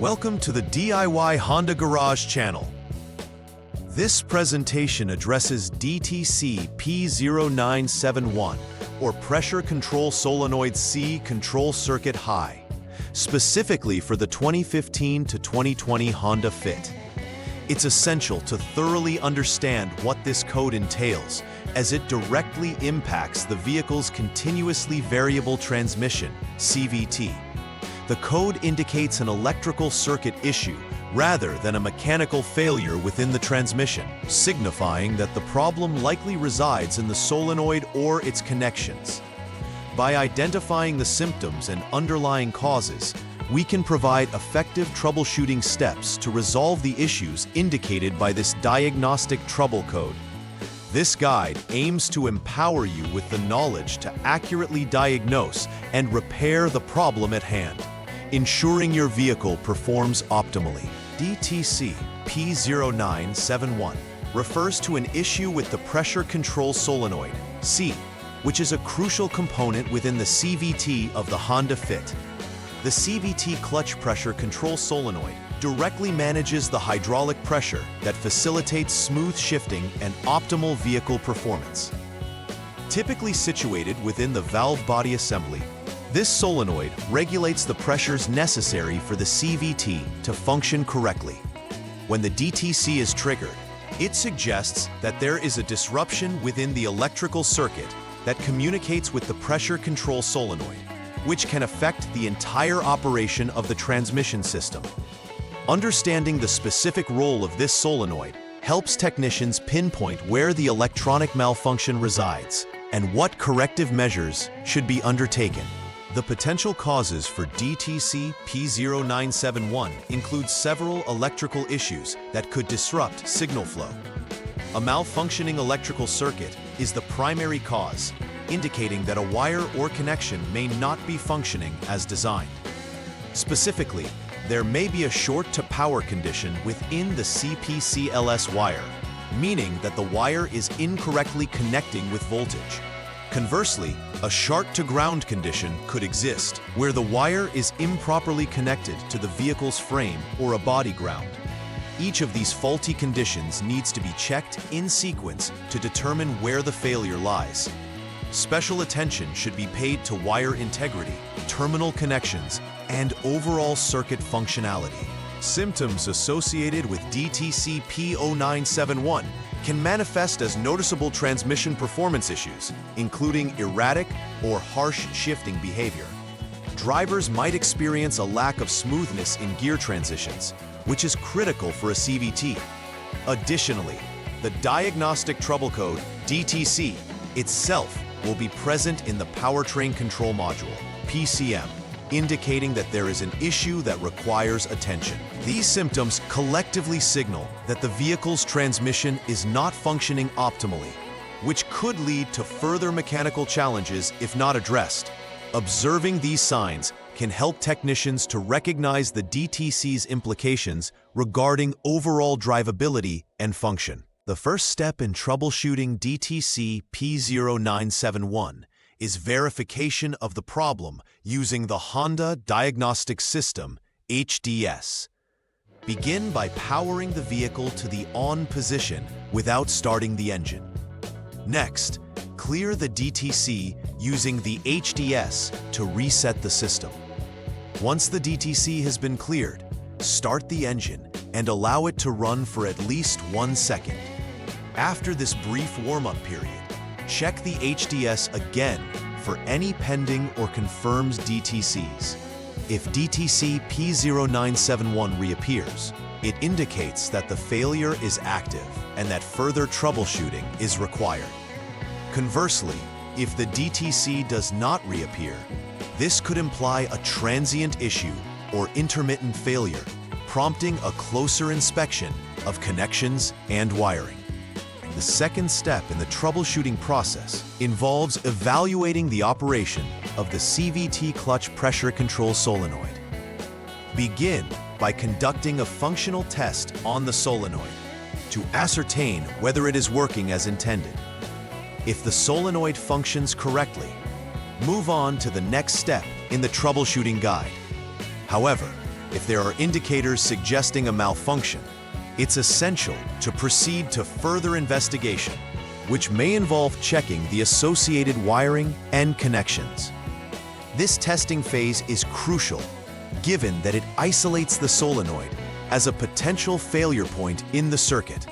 Welcome to the DIY Honda Garage channel. This presentation addresses DTC P0971, or Pressure Control Solenoid C Control Circuit High, specifically for the 2015 to 2020 Honda Fit. It's essential to thoroughly understand what this code entails, as it directly impacts the vehicle's continuously variable transmission, CVT. The code indicates an electrical circuit issue rather than a mechanical failure within the transmission, signifying that the problem likely resides in the solenoid or its connections. By identifying the symptoms and underlying causes, we can provide effective troubleshooting steps to resolve the issues indicated by this diagnostic trouble code. This guide aims to empower you with the knowledge to accurately diagnose and repair the problem at hand, ensuring your vehicle performs optimally. DTC P0971 refers to an issue with the pressure control solenoid, C, which is a crucial component within the CVT of the Honda Fit. The CVT clutch pressure control solenoid directly manages the hydraulic pressure that facilitates smooth shifting and optimal vehicle performance. Typically situated within the valve body assembly, this solenoid regulates the pressures necessary for the CVT to function correctly. When the DTC is triggered, it suggests that there is a disruption within the electrical circuit that communicates with the pressure control solenoid, which can affect the entire operation of the transmission system. Understanding the specific role of this solenoid helps technicians pinpoint where the electronic malfunction resides and what corrective measures should be undertaken. The potential causes for DTC P0971 include several electrical issues that could disrupt signal flow. A malfunctioning electrical circuit is the primary cause, indicating that a wire or connection may not be functioning as designed. Specifically, there may be a short-to-power condition within the CPCLS wire, meaning that the wire is incorrectly connecting with voltage. Conversely, a short-to-ground condition could exist, where the wire is improperly connected to the vehicle's frame or a body ground. Each of these faulty conditions needs to be checked in sequence to determine where the failure lies. Special attention should be paid to wire integrity, terminal connections, and overall circuit functionality. Symptoms associated with DTC P0971 can manifest as noticeable transmission performance issues, including erratic or harsh shifting behavior. Drivers might experience a lack of smoothness in gear transitions, which is critical for a CVT. Additionally, the diagnostic trouble code, DTC, itself will be present in the powertrain control module, PCM, indicating that there is an issue that requires attention. These symptoms collectively signal that the vehicle's transmission is not functioning optimally, which could lead to further mechanical challenges if not addressed. Observing these signs can help technicians to recognize the DTC's implications regarding overall drivability and function. The first step in troubleshooting DTC P0971 is verification of the problem using the Honda Diagnostics System, HDS. Begin by powering the vehicle to the on position without starting the engine. Next, clear the DTC using the HDS to reset the system. Once the DTC has been cleared, start the engine and allow it to run for at least 1 second. After this brief warm-up period, check the HDS again for any pending or confirmed DTCs. If DTC P0971 reappears, it indicates that the failure is active and that further troubleshooting is required. Conversely, if the DTC does not reappear, this could imply a transient issue or intermittent failure, prompting a closer inspection of connections and wiring. The second step in the troubleshooting process involves evaluating the operation of the CVT clutch pressure control solenoid. Begin by conducting a functional test on the solenoid to ascertain whether it is working as intended. If the solenoid functions correctly, move on to the next step in the troubleshooting guide. However, If there are indicators suggesting a malfunction, it's essential to proceed to further investigation, which may involve checking the associated wiring and connections. This testing phase is crucial, given that it isolates the solenoid as a potential failure point in the circuit.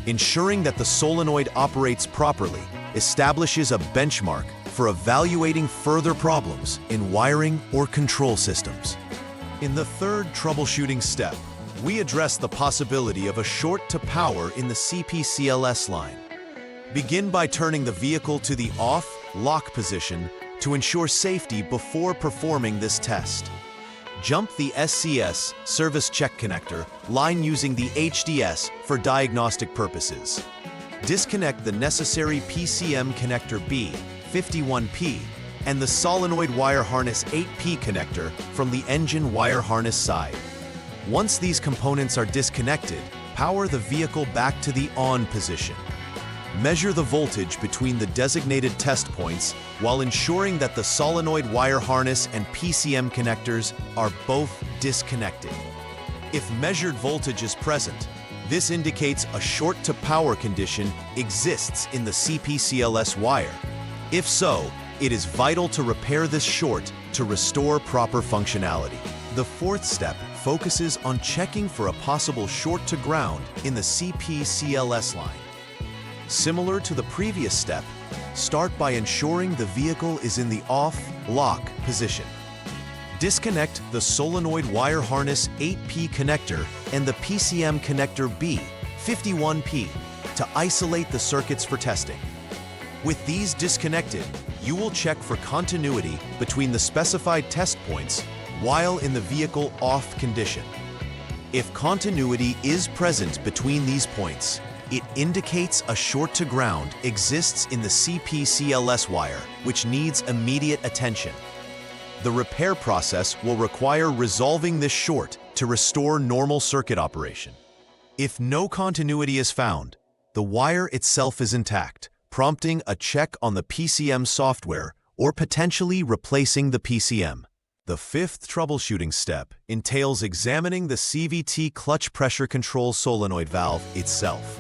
Ensuring that the solenoid operates properly establishes a benchmark for evaluating further problems in wiring or control systems. In the third troubleshooting step, we address the possibility of a short to power in the CP-CLS line. Begin by turning the vehicle to the off/lock position to ensure safety before performing this test. Jump the SCS service check connector line using the HDS for diagnostic purposes. Disconnect the necessary PCM connector B, 51P, and the solenoid wire harness 8P connector from the engine wire harness side. Once these components are disconnected, power the vehicle back to the on position. Measure the voltage between the designated test points while ensuring that the solenoid wire harness and PCM connectors are both disconnected. If measured voltage is present, this indicates a short to power condition exists in the CP-CLS wire. If so, it is vital to repair this short to restore proper functionality. The fourth step focuses on checking for a possible short to ground in the CP-CLS line. Similar to the previous step, start by ensuring the vehicle is in the off/lock position. Disconnect the solenoid wire harness 8P connector and the PCM connector B, 51P, to isolate the circuits for testing. With these disconnected, you will check for continuity between the specified test points while in the vehicle off condition. If continuity is present between these points, it indicates a short to ground exists in the CP-CLS wire, which needs immediate attention. The repair process will require resolving this short to restore normal circuit operation. If no continuity is found, the wire itself is intact, prompting a check on the PCM software or potentially replacing the PCM. The fifth troubleshooting step entails examining the CVT clutch pressure control solenoid valve itself.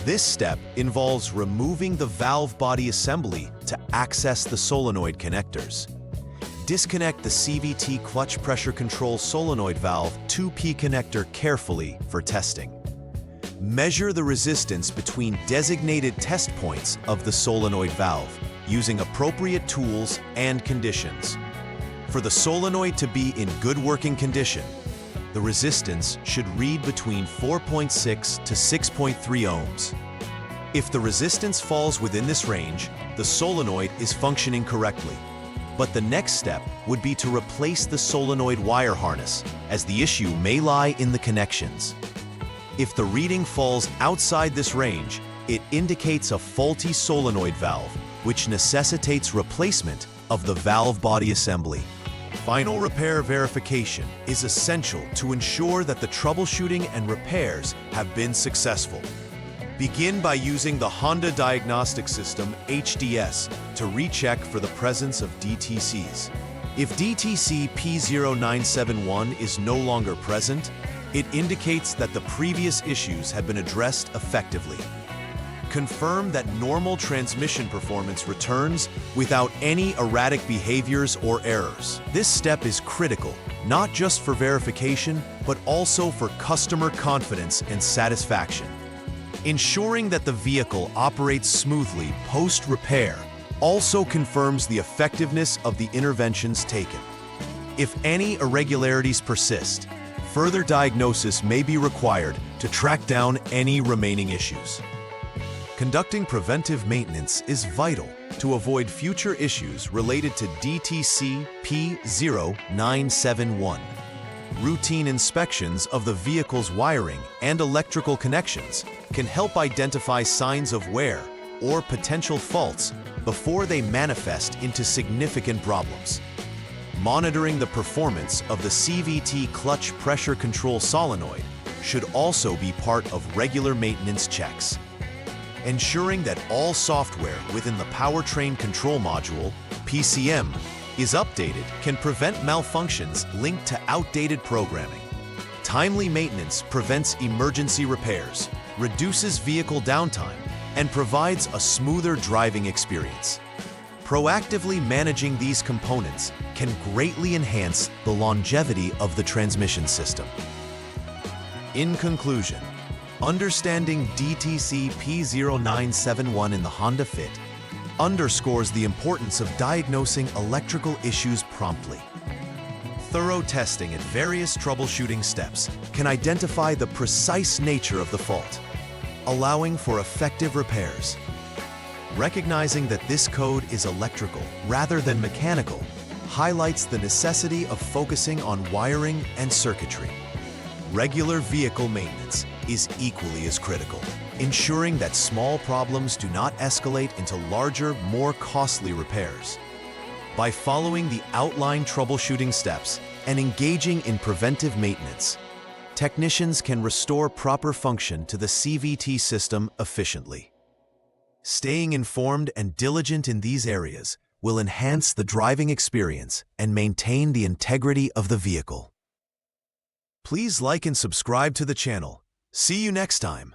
This step involves removing the valve body assembly to access the solenoid connectors. Disconnect the CVT clutch pressure control solenoid valve 2P connector carefully for testing. Measure the resistance between designated test points of the solenoid valve using appropriate tools and conditions. For the solenoid to be in good working condition, the resistance should read between 4.6 to 6.3 ohms. If the resistance falls within this range, the solenoid is functioning correctly. But the next step would be to replace the solenoid wire harness, as the issue may lie in the connections. If the reading falls outside this range, it indicates a faulty solenoid valve, which necessitates replacement of the valve body assembly. Final repair verification is essential to ensure that the troubleshooting and repairs have been successful. Begin by using the Honda Diagnostic System HDS to recheck for the presence of DTCs. If DTC P0971 is no longer present, it indicates that the previous issues have been addressed effectively. Confirm that normal transmission performance returns without any erratic behaviors or errors. This step is critical, not just for verification, but also for customer confidence and satisfaction. Ensuring that the vehicle operates smoothly post-repair also confirms the effectiveness of the interventions taken. If any irregularities persist, further diagnosis may be required to track down any remaining issues. Conducting preventive maintenance is vital to avoid future issues related to DTC P0971. Routine inspections of the vehicle's wiring and electrical connections can help identify signs of wear or potential faults before they manifest into significant problems. Monitoring the performance of the CVT clutch pressure control solenoid should also be part of regular maintenance checks. Ensuring that all software within the powertrain control module, PCM, is updated can prevent malfunctions linked to outdated programming. Timely maintenance prevents emergency repairs, reduces vehicle downtime, and provides a smoother driving experience. Proactively managing these components can greatly enhance the longevity of the transmission system. In conclusion, understanding DTC P0971 in the Honda Fit underscores the importance of diagnosing electrical issues promptly. Thorough testing at various troubleshooting steps can identify the precise nature of the fault, allowing for effective repairs. Recognizing that this code is electrical rather than mechanical highlights the necessity of focusing on wiring and circuitry. Regular vehicle maintenance is equally as critical, ensuring that small problems do not escalate into larger, more costly repairs. By following the outlined troubleshooting steps and engaging in preventive maintenance, technicians can restore proper function to the CVT system efficiently. Staying informed and diligent in these areas will enhance the driving experience and maintain the integrity of the vehicle. Please like and subscribe to the channel. See you next time.